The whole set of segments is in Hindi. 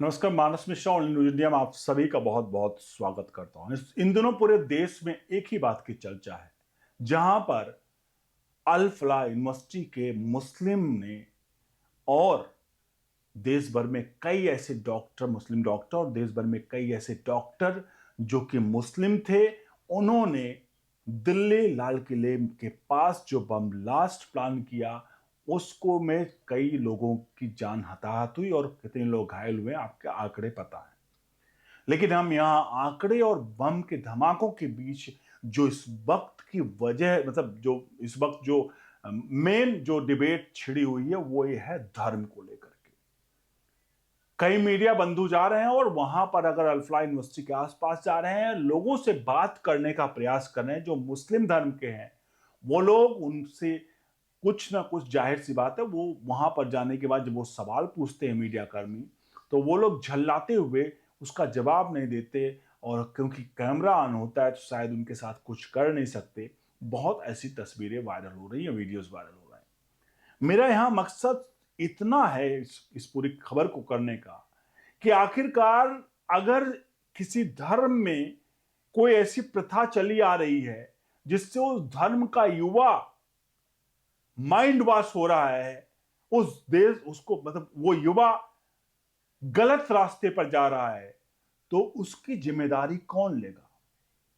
नमस्कार, मानस मिश्रा और न्यूज इंडिया में आप सभी का बहुत बहुत स्वागत करता हूं। इन दिनों पूरे देश में एक ही बात की चर्चा है, जहां पर अल फलाह यूनिवर्सिटी के मुस्लिम ने और देश भर में कई ऐसे डॉक्टर, मुस्लिम डॉक्टर और देश भर में कई ऐसे डॉक्टर जो कि मुस्लिम थे, उन्होंने दिल्ली लाल किले के पास जो बम ब्लास्ट प्लान किया, उसको में कई लोगों की जान हताहत हुई और कितने लोग घायल हुए आपके आंकड़े पता है। लेकिन हम यहाँ आंकड़े और बम के धमाकों के बीच जो इस वक्त की वजह, मतलब जो इस वक्त जो मेन जो डिबेट छिड़ी हुई है, वो ये है धर्म को लेकर के। कई मीडिया बंधु जा रहे हैं और वहां पर अगर अल्फला यूनिवर्सिटी के आसपास जा रहे हैं, लोगों से बात करने का प्रयास कर रहे हैं जो मुस्लिम धर्म के हैं। वो लोग उनसे कुछ ना कुछ, जाहिर सी बात है, वो वहां पर जाने के बाद जब वो सवाल पूछते हैं मीडिया कर्मी, तो वो लोग झल्लाते हुए उसका जवाब नहीं देते। और क्योंकि कैमरा ऑन होता है तो शायद उनके साथ कुछ कर नहीं सकते। बहुत ऐसी तस्वीरें वायरल हो रही हैं, वीडियोस वायरल हो रहे हैं। मेरा यहां मकसद इतना है इस पूरी खबर को करने का कि आखिरकार अगर किसी धर्म में कोई ऐसी प्रथा चली आ रही है जिससे उस धर्म का युवा माइंड वॉश हो रहा है, उस देश उसको, मतलब वो युवा गलत रास्ते पर जा रहा है, तो उसकी जिम्मेदारी कौन लेगा?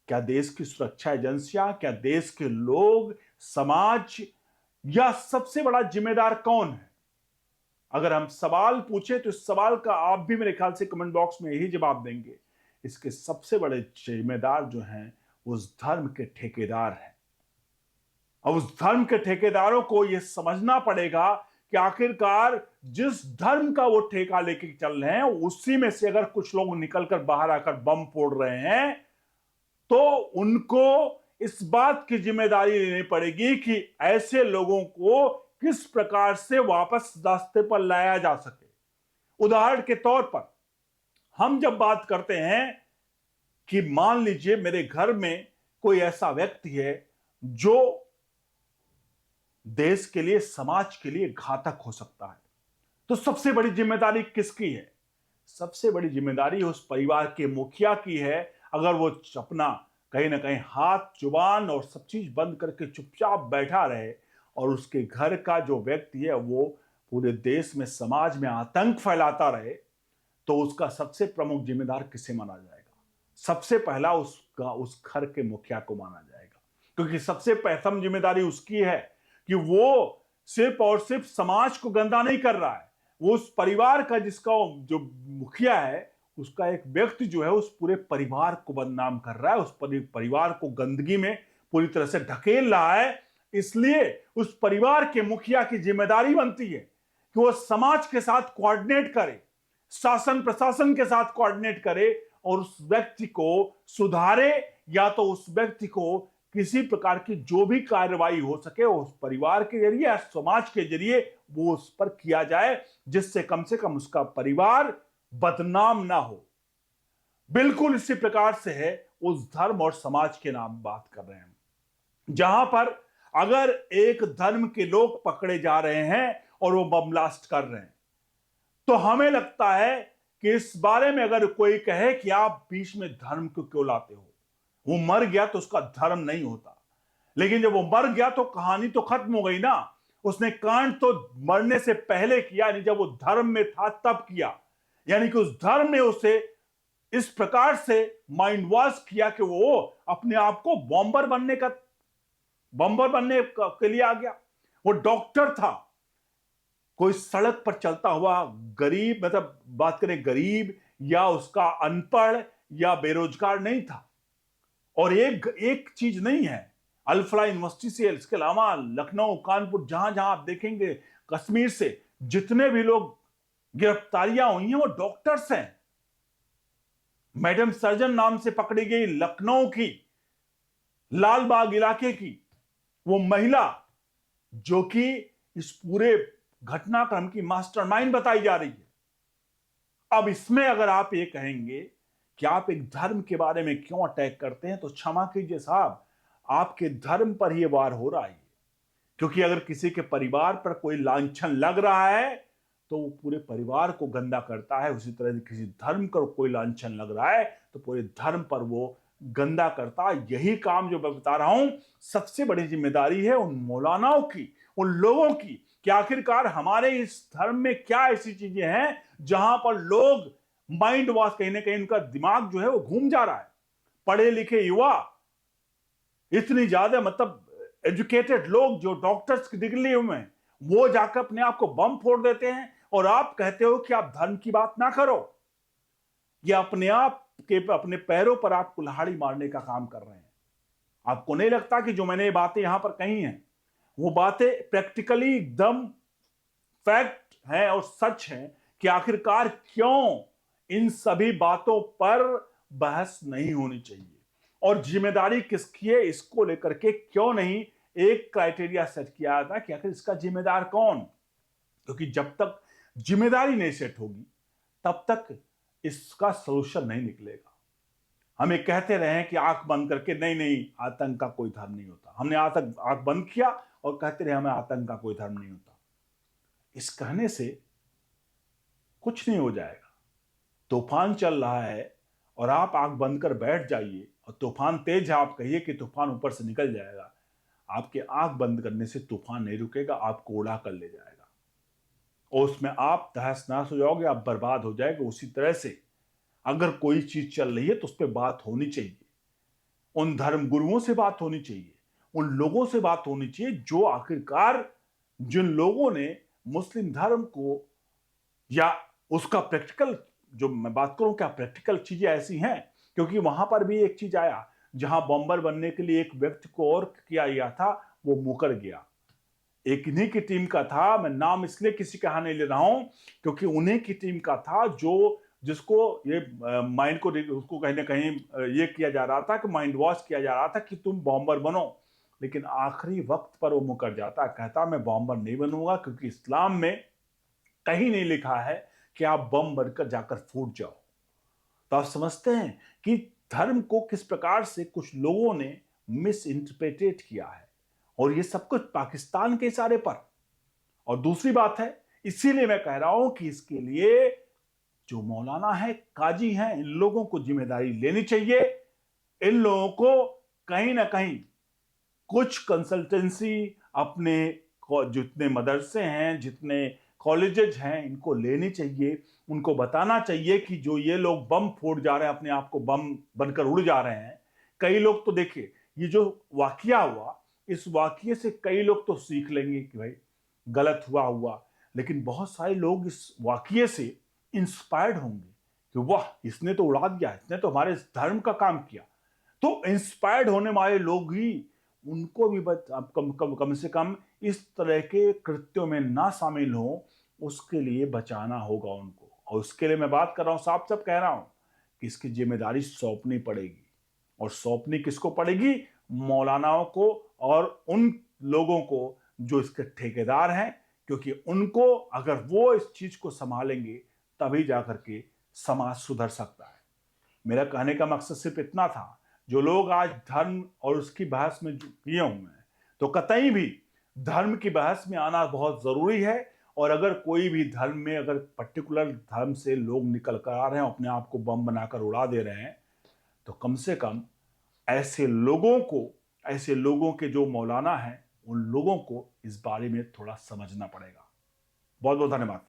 क्या देश की सुरक्षा एजेंसियां, क्या देश के लोग, समाज, या सबसे बड़ा जिम्मेदार कौन है? अगर हम सवाल पूछे तो इस सवाल का आप भी मेरे ख्याल से कमेंट बॉक्स में यही जवाब देंगे। इसके सबसे बड़े जिम्मेदार जो हैं, उस धर्म के ठेकेदार हैं। और उस धर्म के ठेकेदारों को यह समझना पड़ेगा कि आखिरकार जिस धर्म का वो ठेका लेके चल रहे हैं, उसी में से अगर कुछ लोग निकलकर बाहर आकर बम फोड़ रहे हैं, तो उनको इस बात की जिम्मेदारी लेनी पड़ेगी कि ऐसे लोगों को किस प्रकार से वापस रास्ते पर लाया जा सके। उदाहरण के तौर पर हम जब बात करते हैं कि मान लीजिए मेरे घर में कोई ऐसा व्यक्ति है जो देश के लिए, समाज के लिए घातक हो सकता है, तो सबसे बड़ी जिम्मेदारी किसकी है? सबसे बड़ी जिम्मेदारी उस परिवार के मुखिया की है। अगर वो अपना कहीं ना कहीं हाथ, जुबान और सब चीज बंद करके चुपचाप बैठा रहे और उसके घर का जो व्यक्ति है वो पूरे देश में, समाज में आतंक फैलाता रहे, तो उसका सबसे प्रमुख जिम्मेदार किसे माना जाएगा? सबसे पहला उसका, उस घर के मुखिया को माना जाएगा, क्योंकि सबसे प्रथम जिम्मेदारी उसकी है कि वो सिर्फ और सिर्फ समाज को गंदा नहीं कर रहा है, वो उस परिवार का, जिसका जो मुखिया है, उसका एक व्यक्ति जो है उस पूरे परिवार को बदनाम कर रहा है, उस परिवार को गंदगी में पूरी तरह से ढकेल रहा है। इसलिए उस परिवार के मुखिया की जिम्मेदारी बनती है कि वो समाज के साथ कोऑर्डिनेट करे, शासन प्रशासन के साथ कोऑर्डिनेट करे और उस व्यक्ति को सुधारे, या तो उस व्यक्ति को किसी प्रकार की जो भी कार्रवाई हो सके उस परिवार के जरिए या समाज के जरिए वो उस पर किया जाए, जिससे कम से कम उसका परिवार बदनाम ना हो। बिल्कुल इसी प्रकार से है उस धर्म और समाज के नाम बात कर रहे हैं, जहां पर अगर एक धर्म के लोग पकड़े जा रहे हैं और वो बम ब्लास्ट कर रहे हैं, तो हमें लगता है कि इस बारे में अगर कोई कहे कि आप बीच में धर्म को क्यों लाते हो, वो मर गया तो उसका धर्म नहीं होता। लेकिन जब वो मर गया तो कहानी तो खत्म हो गई ना। उसने कांड तो मरने से पहले किया, यानी जब वो धर्म में था तब किया। यानी कि उस धर्म ने उसे इस प्रकार से माइंड वॉश किया कि वो अपने आप को बॉम्बर बनने के लिए आ गया। वो डॉक्टर था, कोई सड़क पर चलता हुआ गरीब, मतलब बात करें गरीब या उसका अनपढ़ या बेरोजगार नहीं था। और एक एक चीज नहीं है, अल फलाह यूनिवर्सिटी से, इसके अलावा लखनऊ, कानपुर, जहां जहां आप देखेंगे, कश्मीर से जितने भी लोग गिरफ्तारियां हुई हैं वो डॉक्टर्स हैं। मैडम सर्जन नाम से पकड़ी गई लखनऊ की, लालबाग इलाके की वो महिला, जो कि इस पूरे घटनाक्रम की मास्टरमाइंड बताई जा रही है। अब इसमें अगर आप ये कहेंगे कि आप एक धर्म के बारे में क्यों अटैक करते हैं, तो क्षमा कीजिए साहब, आपके धर्म पर ही वार हो रहा है। क्योंकि अगर किसी के परिवार पर कोई लांछन लग रहा है तो वो पूरे परिवार को गंदा करता है। उसी तरह किसी धर्म का कोई लांछन लग रहा है तो पूरे धर्म पर वो गंदा करता है। यही काम जो मैं बता रहा हूं, सबसे बड़ी जिम्मेदारी है उन मौलानाओं की, उन लोगों की, कि आखिरकार हमारे इस धर्म में क्या ऐसी चीजें हैं जहां पर लोग माइंड वॉश, कहीं ना कहीं उनका दिमाग जो है वो घूम जा रहा है। पढ़े लिखे युवा, इतनी ज्यादा मतलब एजुकेटेड लोग जो डॉक्टर्स की डिग्री में, वो जाकर अपने आप को बम फोड़ देते हैं और आप कहते हो कि आप धर्म की बात ना करो। ये अपने आप के अपने पैरों पर आप कुल्हाड़ी मारने का काम कर रहे हैं। आपको नहीं लगता कि जो मैंने ये बातें यहां पर कही हैं वो बातें प्रैक्टिकली एकदम फैक्ट है और सच है कि आखिरकार क्यों इन सभी बातों पर बहस नहीं होनी चाहिए और जिम्मेदारी किसकी है इसको लेकर के क्यों नहीं एक क्राइटेरिया सेट किया था कि आखिर इसका जिम्मेदार कौन। क्योंकि जब तक जिम्मेदारी नहीं सेट होगी तब तक इसका सोल्यूशन नहीं निकलेगा। हमें कहते रहे कि आंख बंद करके नहीं नहीं आतंक का कोई धर्म नहीं होता, हमने आंख बंद किया और कहते रहे हमें आतंक का कोई धर्म नहीं होता। इस कहने से कुछ नहीं हो जाएगा। तूफान चल रहा है और आप आंख बंद कर बैठ जाइए और तूफान तेज है, आप कहिए कि तूफान ऊपर से निकल जाएगा, आपके आंख बंद करने से तूफान नहीं रुकेगा, आपको उड़ा कर ले जाएगा और उसमें आप तहस नहस हो जाओगे, आप बर्बाद हो जाएगा। उसी तरह से अगर कोई चीज चल रही है तो उस पर बात होनी चाहिए, उन धर्म गुरुओं से बात होनी चाहिए, उन लोगों से बात होनी चाहिए जो आखिरकार जिन लोगों ने मुस्लिम धर्म को या उसका प्रैक्टिकल, जो मैं बात करूं क्या प्रैक्टिकल चीजें ऐसी हैं, क्योंकि वहां पर भी एक चीज आया जहां बॉम्बर बनने के लिए एक व्यक्ति को और किया गया था, वो मुकर गया। एक इन्हीं की टीम का था, मैं नाम इसलिए किसी का नहीं ले रहा हूं क्योंकि उन्हीं की टीम का था जो जिसको ये माइंड को उसको कहीं ना कहीं ये किया जा रहा था कि माइंड वॉश किया जा रहा था कि तुम बॉम्बर बनो, लेकिन आखिरी वक्त पर वो मुकर जाता, कहता मैं बॉम्बर नहीं बनूंगा क्योंकि इस्लाम में कहीं नहीं लिखा है कि आप बम बनकर जाकर फूट जाओ। तो आप समझते हैं कि धर्म को किस प्रकार से कुछ लोगों ने मिस इंटरप्रेटेट किया है और ये सब कुछ पाकिस्तान के इशारे पर। और दूसरी बात है, इसीलिए मैं कह रहा हूं कि इसके लिए जो मौलाना है, काजी हैं, इन लोगों को जिम्मेदारी लेनी चाहिए। इन लोगों को कहीं ना कहीं कुछ कंसल्टेंसी अपने जितने मदरसे हैं, जितने कॉलेजेस हैं, इनको लेनी चाहिए। उनको बताना चाहिए कि जो ये लोग बम फोड़ जा रहे हैं, अपने आप को बम बनकर उड़ जा रहे हैं। कई लोग तो देखिए, ये जो वाकया हुआ, इस वाकये से कई लोग तो सीख लेंगे कि भाई गलत हुआ, लेकिन बहुत सारे लोग इस वाकये से इंस्पायर्ड होंगे कि वाह इसने तो उड़ा दिया, इसने तो हमारे धर्म का काम किया। तो इंस्पायर्ड होने वाले लोग ही, उनको भी कम से कम इस तरह के कृत्यों में ना शामिल हो, उसके लिए बचाना होगा उनको। और उसके लिए मैं बात कर रहा हूं, साफ साफ कह रहा हूं कि इसकी जिम्मेदारी सौंपनी पड़ेगी। और सौंपनी किसको पड़ेगी? मौलानाओं को और उन लोगों को जो इसके ठेकेदार हैं, क्योंकि उनको अगर वो इस चीज को संभालेंगे तभी जाकर के समाज सुधर सकता है। मेरा कहने का मकसद सिर्फ इतना था, जो लोग आज धर्म और उसकी बहस में किए हुए हैं, तो कतई भी धर्म की बहस में आना बहुत जरूरी है। और अगर कोई भी धर्म में, अगर पर्टिकुलर धर्म से लोग निकल कर आ रहे हैं, अपने आप को बम बनाकर उड़ा दे रहे हैं, तो कम से कम ऐसे लोगों को, ऐसे लोगों के जो मौलाना हैं, उन लोगों को इस बारे में थोड़ा समझना पड़ेगा। बहुत बहुत धन्यवाद।